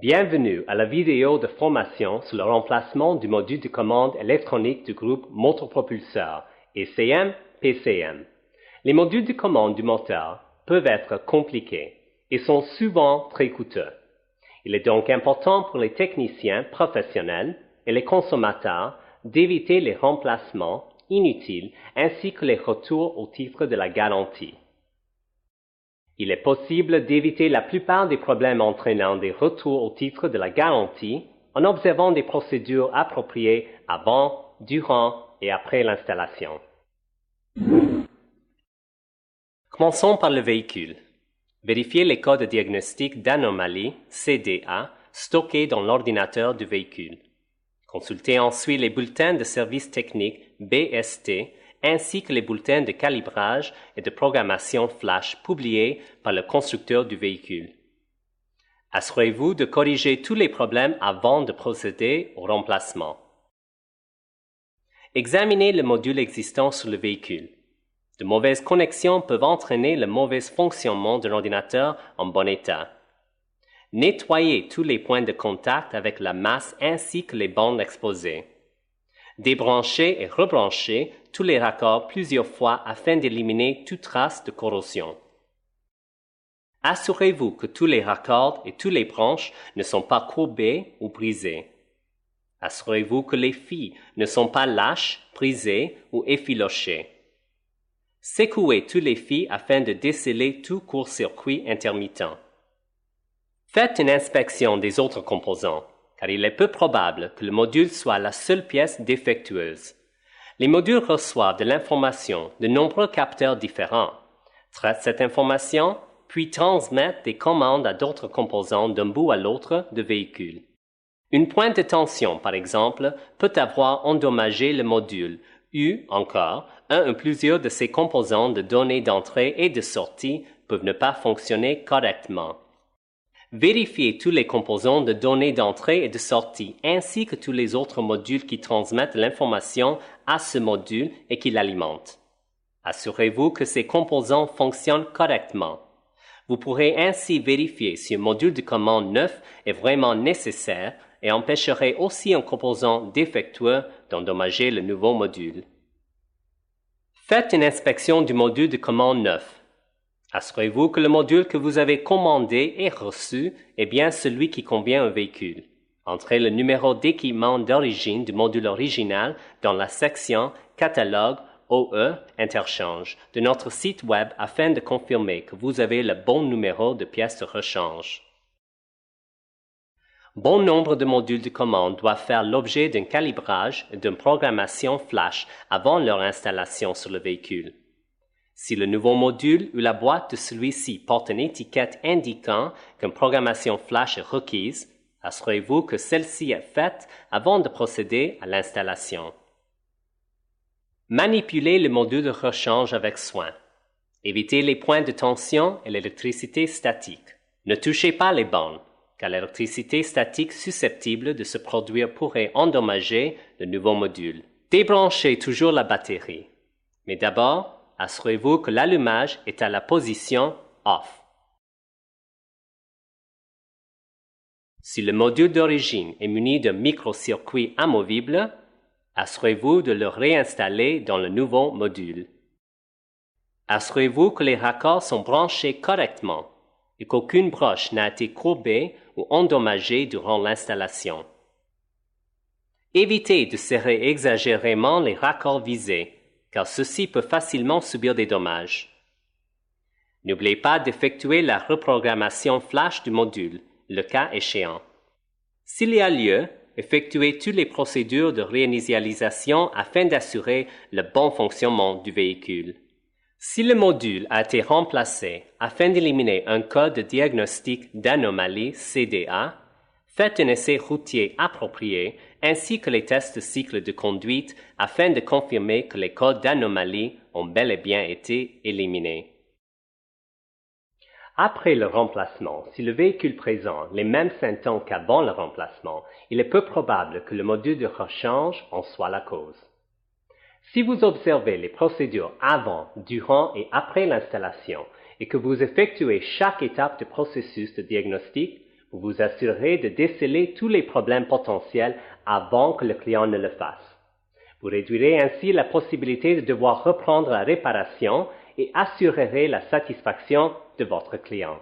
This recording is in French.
Bienvenue à la vidéo de formation sur le remplacement du module de commande électronique du groupe moteur-propulseur ECM-PCM. Les modules de commande du moteur peuvent être compliqués et sont souvent très coûteux. Il est donc important pour les techniciens professionnels et les consommateurs d'éviter les remplacements inutiles ainsi que les retours au titre de la garantie. Il est possible d'éviter la plupart des problèmes entraînant des retours au titre de la garantie en observant des procédures appropriées avant, durant et après l'installation. Commençons par le véhicule. Vérifiez les codes de diagnostic d'anomalie CDA stockés dans l'ordinateur du véhicule. Consultez ensuite les bulletins de service technique BST ainsi que les bulletins de calibrage et de programmation flash publiés par le constructeur du véhicule. Assurez-vous de corriger tous les problèmes avant de procéder au remplacement. Examinez le module existant sur le véhicule. De mauvaises connexions peuvent entraîner le mauvais fonctionnement de l'ordinateur en bon état. Nettoyez tous les points de contact avec la masse ainsi que les bandes exposées. Débranchez et rebranchez tous les raccords plusieurs fois afin d'éliminer toute trace de corrosion. Assurez-vous que tous les raccords et toutes les branches ne sont pas courbés ou brisés. Assurez-vous que les fils ne sont pas lâches, brisés ou effilochés. Secouez tous les fils afin de déceler tout court-circuit intermittent. Faites une inspection des autres composants, car il est peu probable que le module soit la seule pièce défectueuse. Les modules reçoivent de l'information de nombreux capteurs différents, traitent cette information, puis transmettent des commandes à d'autres composants d'un bout à l'autre du véhicule. Une pointe de tension, par exemple, peut avoir endommagé le module, ou encore, un ou plusieurs de ses composants de données d'entrée et de sortie peuvent ne pas fonctionner correctement. Vérifiez tous les composants de données d'entrée et de sortie, ainsi que tous les autres modules qui transmettent l'information à ce module et qui l'alimentent. Assurez-vous que ces composants fonctionnent correctement. Vous pourrez ainsi vérifier si un module de commande neuf est vraiment nécessaire et empêcherait aussi un composant défectueux d'endommager le nouveau module. Faites une inspection du module de commande neuf. Assurez-vous que le module que vous avez commandé et reçu est bien celui qui convient au véhicule. Entrez le numéro d'équipement d'origine du module original dans la section Catalogue OE Interchange de notre site web afin de confirmer que vous avez le bon numéro de pièce de rechange. Bon nombre de modules de commande doivent faire l'objet d'un calibrage et d'une programmation flash avant leur installation sur le véhicule. Si le nouveau module ou la boîte de celui-ci porte une étiquette indiquant qu'une programmation flash est requise, assurez-vous que celle-ci est faite avant de procéder à l'installation. Manipulez le module de rechange avec soin. Évitez les points de tension et l'électricité statique. Ne touchez pas les bandes, car l'électricité statique susceptible de se produire pourrait endommager le nouveau module. Débranchez toujours la batterie. Mais d'abord, assurez-vous que l'allumage est à la position off. Si le module d'origine est muni d'un microcircuit amovible, assurez-vous de le réinstaller dans le nouveau module. Assurez-vous que les raccords sont branchés correctement et qu'aucune broche n'a été courbée ou endommagée durant l'installation. Évitez de serrer exagérément les raccords visés, car ceux-ci peuvent facilement subir des dommages. N'oubliez pas d'effectuer la reprogrammation flash du module, le cas échéant. S'il y a lieu, effectuez toutes les procédures de réinitialisation afin d'assurer le bon fonctionnement du véhicule. Si le module a été remplacé afin d'éliminer un code de diagnostic d'anomalie CDA, faites un essai routier approprié ainsi que les tests de cycle de conduite afin de confirmer que les codes d'anomalie ont bel et bien été éliminés. Après le remplacement, si le véhicule présente les mêmes symptômes qu'avant le remplacement, il est peu probable que le module de rechange en soit la cause. Si vous observez les procédures avant, durant et après l'installation et que vous effectuez chaque étape du processus de diagnostic, Vous vous assurerez de déceler tous les problèmes potentiels avant que le client ne le fasse. Vous réduirez ainsi la possibilité de devoir reprendre la réparation et assurerez la satisfaction de votre client.